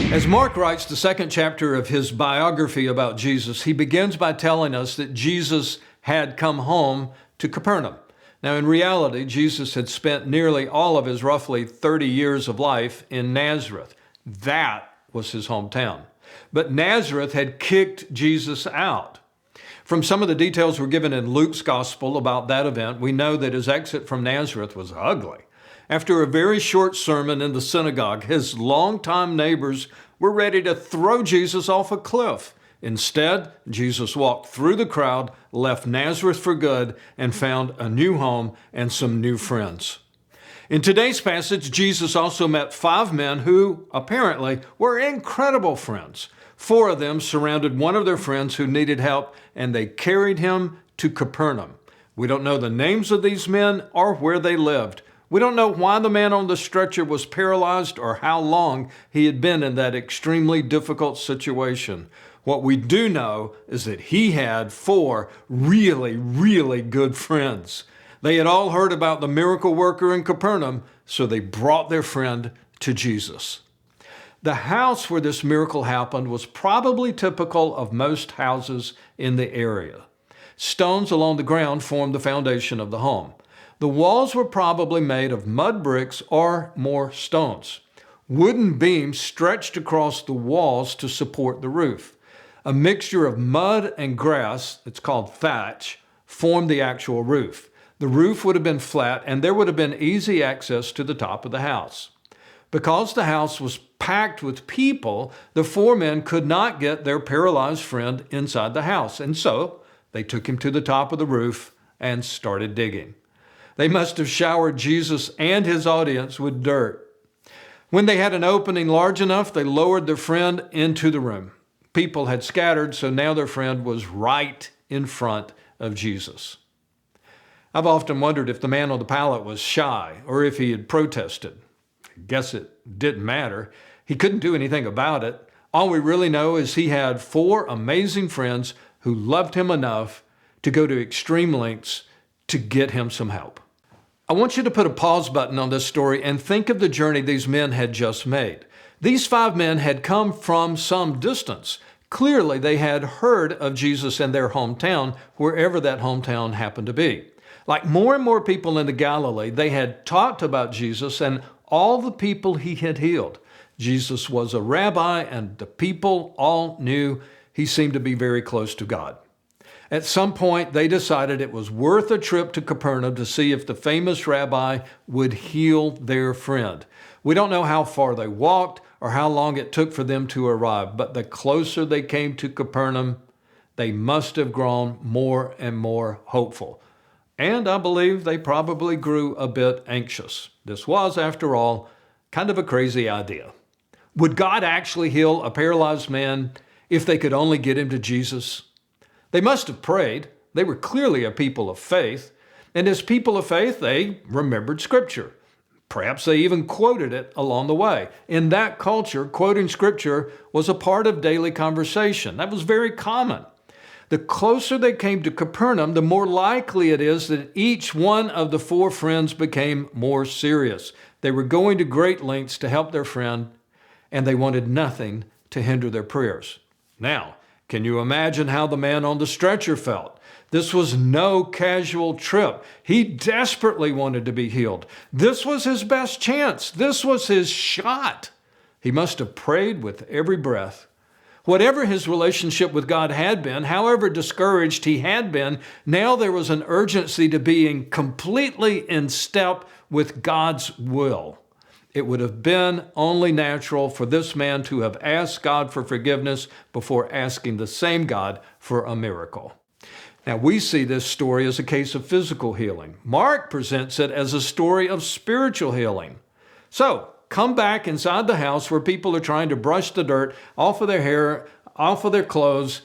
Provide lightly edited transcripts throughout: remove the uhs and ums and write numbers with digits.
As Mark writes the second chapter of his biography about Jesus, he begins by telling us that Jesus had come home to Capernaum. Now, in reality, Jesus had spent nearly all of his roughly 30 years of life in Nazareth. That was his hometown. But Nazareth had kicked Jesus out. From some of the details we're given in Luke's gospel about that event, we know that his exit from Nazareth was ugly. After a very short sermon in the synagogue, his longtime neighbors were ready to throw Jesus off a cliff. Instead, Jesus walked through the crowd, left Nazareth for good, and found a new home and some new friends. In today's passage, Jesus also met 5 men who, apparently, were incredible friends. 4 of them surrounded one of their friends who needed help, and they carried him to Capernaum. We don't know the names of these men or where they lived. We don't know why the man on the stretcher was paralyzed or how long he had been in that extremely difficult situation. What we do know is that he had 4 really good friends. They had all heard about the miracle worker in Capernaum, so they brought their friend to Jesus. The house where this miracle happened was probably typical of most houses in the area. Stones along the ground formed the foundation of the home. The walls were probably made of mud bricks or more stones. Wooden beams stretched across the walls to support the roof. A mixture of mud and grass, it's called thatch, formed the actual roof. The roof would have been flat and there would have been easy access to the top of the house. Because the house was packed with people, the 4 men could not get their paralyzed friend inside the house, and so they took him to the top of the roof and started digging. They must have showered Jesus and his audience with dirt. When they had an opening large enough, they lowered their friend into the room. People had scattered, so now their friend was right in front of Jesus. I've often wondered if the man on the pallet was shy or if he had protested. I guess it didn't matter. He couldn't do anything about it. All we really know is he had 4 amazing friends who loved him enough to go to extreme lengths to get him some help. I want you to put a pause button on this story and think of the journey these men had just made. These 5 men had come from some distance. Clearly, they had heard of Jesus in their hometown, wherever that hometown happened to be. Like more and more people in the Galilee, they had talked about Jesus and all the people he had healed. Jesus was a rabbi, and the people all knew he seemed to be very close to God. At some point, they decided it was worth a trip to Capernaum to see if the famous rabbi would heal their friend. We don't know how far they walked or how long it took for them to arrive, but the closer they came to Capernaum, they must have grown more and more hopeful. And I believe they probably grew a bit anxious. This was, after all, kind of a crazy idea. Would God actually heal a paralyzed man if they could only get him to Jesus? They must have prayed. They were clearly a people of faith. And as people of faith, they remembered Scripture. Perhaps they even quoted it along the way. In that culture, quoting Scripture was a part of daily conversation. That was very common. The closer they came to Capernaum, the more likely it is that each one of the 4 friends became more serious. They were going to great lengths to help their friend, and they wanted nothing to hinder their prayers. Now, can you imagine how the man on the stretcher felt? This was no casual trip. He desperately wanted to be healed. This was his best chance. This was his shot. He must have prayed with every breath. Whatever his relationship with God had been, however discouraged he had been, now there was an urgency to being completely in step with God's will. It would have been only natural for this man to have asked God for forgiveness before asking the same God for a miracle. Now, we see this story as a case of physical healing. Mark presents it as a story of spiritual healing. So, come back inside the house where people are trying to brush the dirt off of their hair, off of their clothes.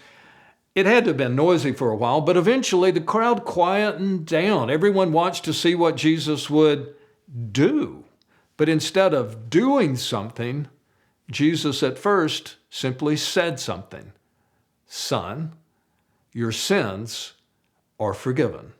It had to have been noisy for a while, but eventually the crowd quietened down. Everyone watched to see what Jesus would do. But instead of doing something, Jesus at first simply said something. Son, your sins are forgiven.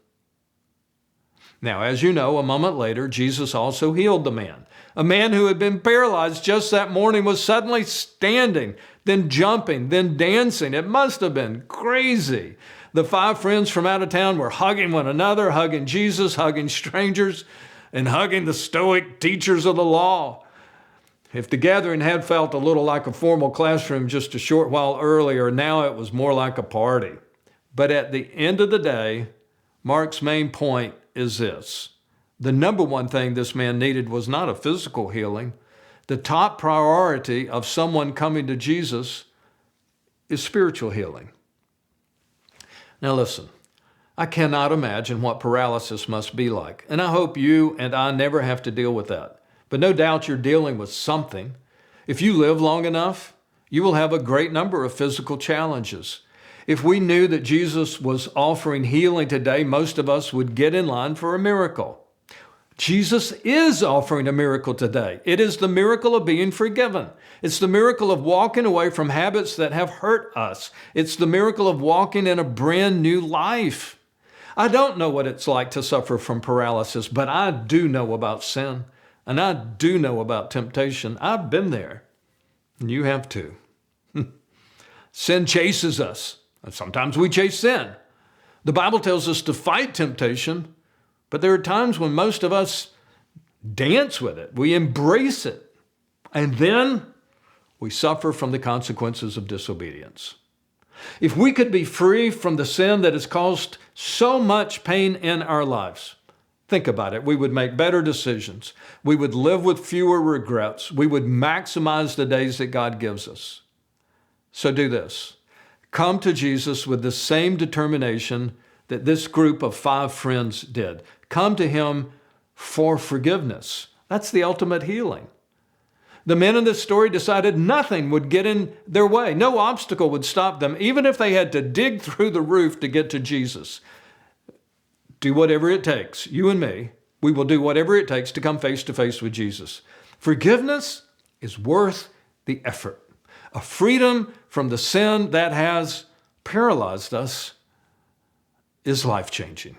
Now, as you know, a moment later, Jesus also healed the man. A man who had been paralyzed just that morning was suddenly standing, then jumping, then dancing. It must have been crazy. The 5 friends from out of town were hugging one another, hugging Jesus, hugging strangers, and hugging the stoic teachers of the law. If the gathering had felt a little like a formal classroom just a short while earlier, now it was more like a party. But at the end of the day, Mark's main point is this. The number one thing this man needed was not a physical healing. The top priority of someone coming to Jesus is spiritual healing. Now listen, I cannot imagine what paralysis must be like, and I hope you and I never have to deal with that. But no doubt you're dealing with something. If you live long enough, you will have a great number of physical challenges. If we knew that Jesus was offering healing today, most of us would get in line for a miracle. Jesus is offering a miracle today. It is the miracle of being forgiven. It's the miracle of walking away from habits that have hurt us. It's the miracle of walking in a brand new life. I don't know what it's like to suffer from paralysis, but I do know about sin, and I do know about temptation. I've been there, and you have too. Sin chases us, and sometimes we chase sin. The Bible tells us to fight temptation, but there are times when most of us dance with it. We embrace it, and then we suffer from the consequences of disobedience. If we could be free from the sin that has caused so much pain in our lives, think about it. We would make better decisions. We would live with fewer regrets. We would maximize the days that God gives us. So do this. Come to Jesus with the same determination that this group of 5 friends did. Come to him for forgiveness. That's the ultimate healing. The men in this story decided nothing would get in their way. No obstacle would stop them, even if they had to dig through the roof to get to Jesus. Do whatever it takes. You and me, we will do whatever it takes to come face to face with Jesus. Forgiveness is worth the effort. A freedom from the sin that has paralyzed us is life-changing.